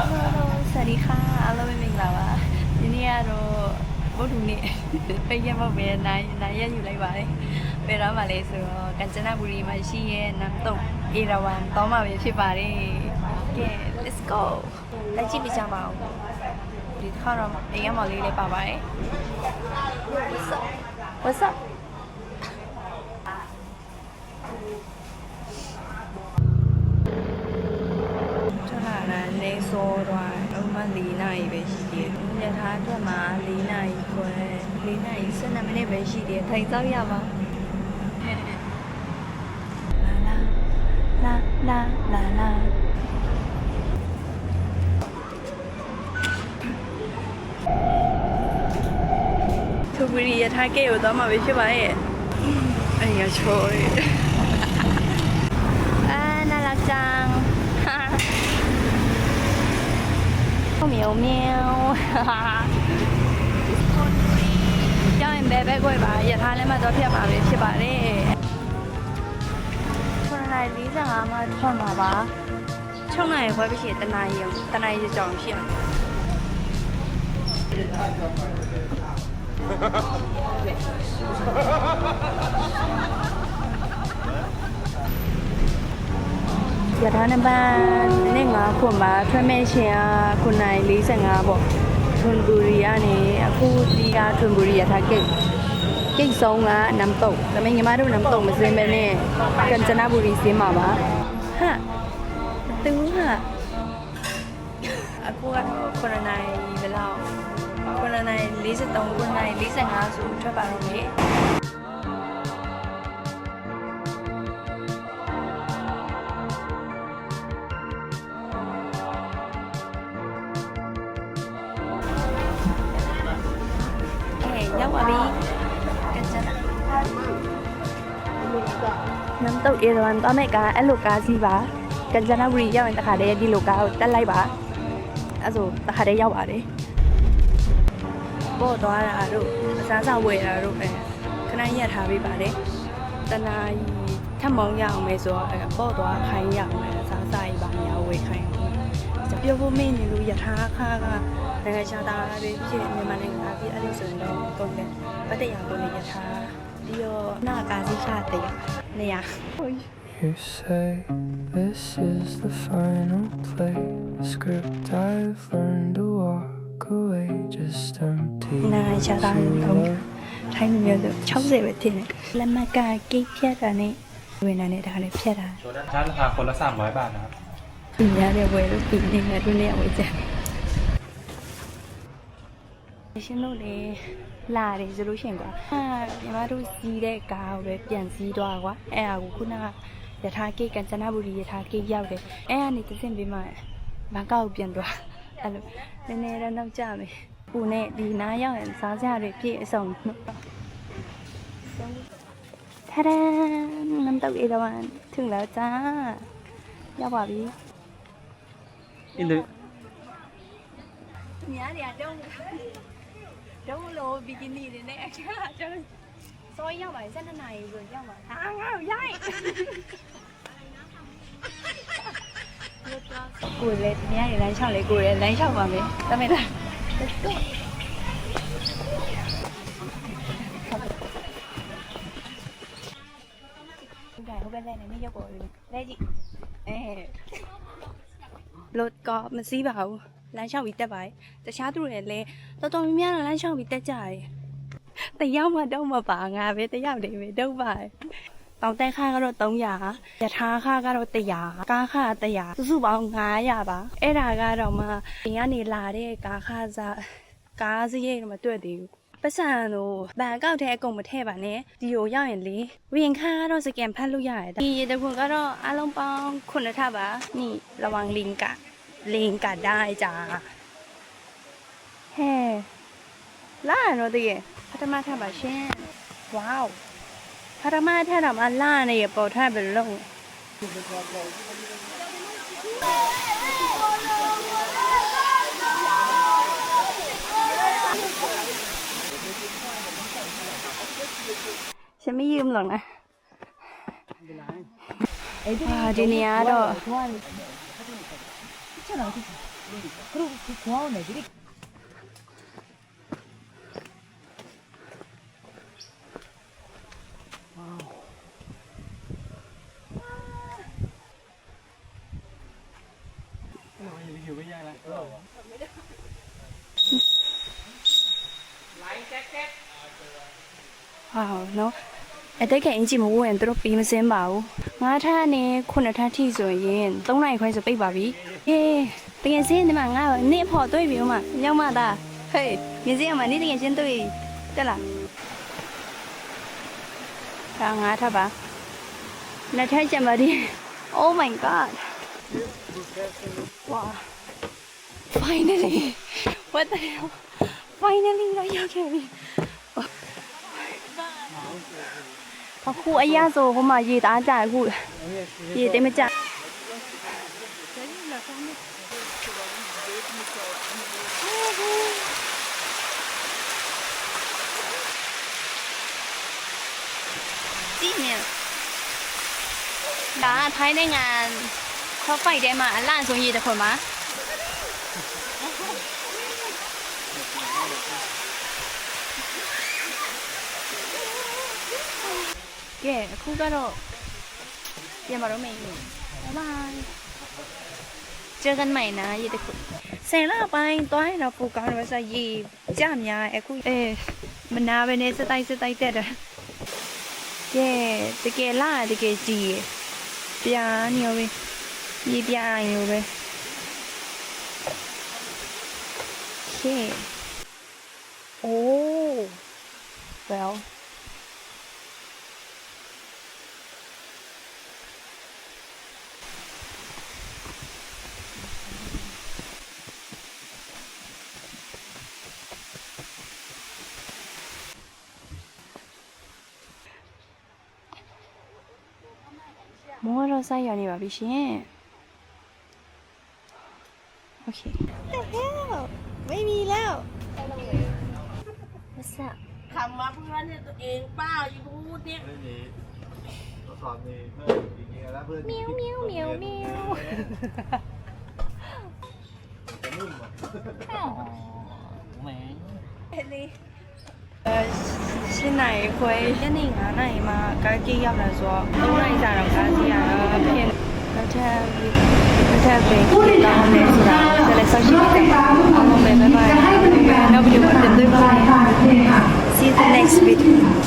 Hello สวัสดีค่ะအားလုံးပဲမင်္ဂလာပါဒီနေ့ကတော့ဘုဒ္ဓနေ့ပိတ်ရက်မဟုတ်ပဲနိုင်ရက်ယူလိုက်ပါတယ်ဘယ်တော့မှလဲဆိုတော့ကញ្ចနบุรีမှာရှိရဲ့နမ်တုံအေရဝမ်တောင်းမှာပဲဖြစ်ပါတယ်ကဲ let's go လက်ကြည့်ပြကြပါဦးဒီတစ်ခါတော့အိမ်ရမော်လေးလေးပါပါတယ် What's upနေဆိုတော့အမှန်၄နာရီပဲရှိတယ်။ညထားအတွက်မှာ၄နာရီခွဲ၄နာရီ12မိနစ်ပဲရှိတယ်။ထိုင်စားရပါလာသူဘရီရထားကေကိုတော့မှပဲဖြစ်ပါရဲ့။哎呀，ချိုးရ။နာလာချန်喵喵，哈哈！叫人白白过吧，也他那么多片嘛，别去吧嘞。出来离着俺们穿嘛吧，穿哪一块不行，等哪一样，等哪一张片。ရထားနံပါတ်နဲ့9ခွန်ပါထွက်မဲ့ရှင်က9နိုင်45ပေါ့ထွန်ဘူရီကနေအခုဒီကထွန်ဘူရီရထားကိတ်ဆုံးကနမ်တုတ်ဒါပေမဲ့ညီမတို့နမ်တုတ်မစင်းပဲနဲ့ကញ្ចနဘူရီစင်းမှာပါဟာတူဟာအခုကတော့9နိုင်ဘယ်လောက်9နိုင်43 9နိုင်45ဆိုထွက်ပါတော့မယ်ရောက်ပါပြီကញ្ចနနမ်တုတ်အေရဝမ်တော့မဲ့ကအဲ့လိုကားစီးပါကញ្ចနဘူရီရောက်ရင်တခါတည်းဒီလိုကားကိုတက်လိုက်ပါအဲ့ဆိုတခါတည်းရောက်ပါတယ်ပို့သွားတာတို့အစားစားဝယ်တာတို့ပဲခဏရက်ထားပေးပါတယ်တနာကြီးထပ်မောင်းရအောင်မယ်ဆိုတော့ပို့သွားခိုင်းရအောင်မယ်အစားစားကြီးပါများဝယ်ခိုင်းအောင်ပြောဖို့မင်းနေလို့ရထားခါကနိုင်ငံခြားသားတွေဖြစ်မြန်မာနိုင်ငံသားပြည်အဲ့လိုဆိုရင်တော့ကုန်တယ်ဗတ်တရားကိုနေရထားပြီးတော့နာကားစီချတဲ့နေရာ You say this is the final play script I've learned to walk away just empty နိုင်ငံခြားသားတွေတော့ထိုင်းမျိုးဆို60ပဲဖြစ်နေလက်မကကိတ်ဖြတ်တာနဲ့ဝင်လာနေတာလည်းဖြတ်တာ ถ้าราคาคนละ300 บาทนะครับ ဒီများတဲ့ဝယ်လို့ပြီးနေတယ်သူနဲ့ဝယ်ကြရှင်တို့လေလာတယ်ဆိုလို့ရှိရင်ကွာညီမတို့စီးတဲ့ကားကိုပဲပြန်စီးသွားကွာအဲ့ဟာကိုခုနကယထာကိတ်ကញ្ចနဘူရီယထာကိတ်ရောက်တယ်အဲ့ကနေတစ်ဆင့်ပြီးမှဘန်ကောက်ပြန်သွားအဲ့လိုနည်းနည်းတော့နောက်ကျမယ်ပူနဲ့ဒီနားရောက်ရင်စားစရာတွေပြည့်အစုံထရန်น้ำตกเอราวัณถึงแล้วจ้าရောက်ပါပြီ อินเลย ညာနေတုံးလို့ဘီကီနီတွေနဲ့အခါကျတော့စောရောက်ပါ12နာရီဆိုရောက်ပါဟာငါ့ရိုက်ကိုလည်းညနေလမ်းလျှောက်လေကိုလည်းလမ်းလျှောက်ပါမယ်တမင်လား let's go ဟုတ်ကဲ့လည်းနေရောက်ပေါ်လဲကြည့်လို့ကမစည်းပါဘူးလမ်းလျှောက်ပြီးတက်ပါတယ်တခြားသူတွေလည်းတော်တော်များများလမ်းလျှောက်ပြီးတက်ကြတယ်တယောက်မှတော့မပါငါပဲတယောက်တည်းပဲတော့ပါတယ်တောင်တက်ခါကတော့300ရထားခါကတော့100ကားခါ100စုစုပေါင်း900ပါအဲ့ဒါကတော့မှအိမ်ကနေလာတဲ့ကားခါစားကားစရိတ်တော့မတွေ့သေးဘူးပတ်စံတို့ဘန်ကောက်ထဲအကုန်မထည့်ပါနဲ့ဒီကိုရောက်ရင်လေဝင်ခါကတော့စကန်ဖတ်လို့ရတယ်ဒီတခွန်ကတော့အလုံးပေါင်း9ထပ်ပါนี่ระวังลิงกัดได้จ้าเฮ้ล่าเนาะติพัฒนาท่าบ่ရှင်ว้าวพัฒนาท่าတော့မล่าနေရပေါ်ထားဘယ်လုံးฉันไม่ยืมหรอกนะဒီနေရာတော့ ဟောနော်အတက်ကအင်ဂျီမဝရင်တို့ပြီးမစင်းပါဘူး9ထပ်နဲ့9ထပ်ထိဆိုရင်3နိုင်ခွဲဆိုပိတ်ပါပြီဟေးတကယ်စင်းဒီမှာငါနေ့ဖို့တွေ့ပြီဦးမရောက်မသားဟေးမြင်စင်းအမနေ့တကယ်ချင်းတွေ့တက်လားဒါ9ထပ်ပါလက်ထက်ကြပါဒီ Oh my god wow finally what the hell finally တော့ရောက်ခဲ့ပြီအခုအရာဆိုဟိုမှာရေသားကြအခုရေတိတ်မကြကြည့်နေဒါထိုင်းနိုင်ငံထောက်ဖိုက်ထဲမှာအလန့်ဆုံးရေတစ်ခွက်မှာကဲအခုကတော့ပြန်မတော့မယ်ဘိုင်ဘိုင်เจอกันใหม่นะရေတခုဆယ်လပိုင်းတွိုင်းတော့ပူကောင်းတယ်ဆိုရေကြများအခုမနာပဲနဲ့စတိုက်တက်တယ်ကဲတကယ်လားတကယ်ကြည်ရပြားနေရောပဲရေပြားနေရောပဲကဲ oh wellမောတော့ဆိုင်ရနေပါပြီရှင်။ Okay. The hell? ไม่มีแล้ว What's up? ขำมาเพื่อนเนี่ยตัวเองป้าอย่าพูดเนี่ย ไม่มีทดสอบมีเพื่อนอย่างเงี้ยแล้วเพื่อน เมียวเมียวเมียวเมียว จะนุ่มอ่ะ ရှင်းနိုင်ခွဲညနေ9နာရီမှာကားကြီးရောက်လာဆိုတော့3နာရီကြာတော့ကားကြီးရတော့ဖြစ်လက်ထပ်ပဲတောင်းနေဆိုတာဆက်လက်ဆောက်ရှိနေတယ်အားလုံးပဲဘိုင်ဘိုင်နောက်ဗီဒီယိုမှာပြန်တွေ့ပါမယ် See you in the next video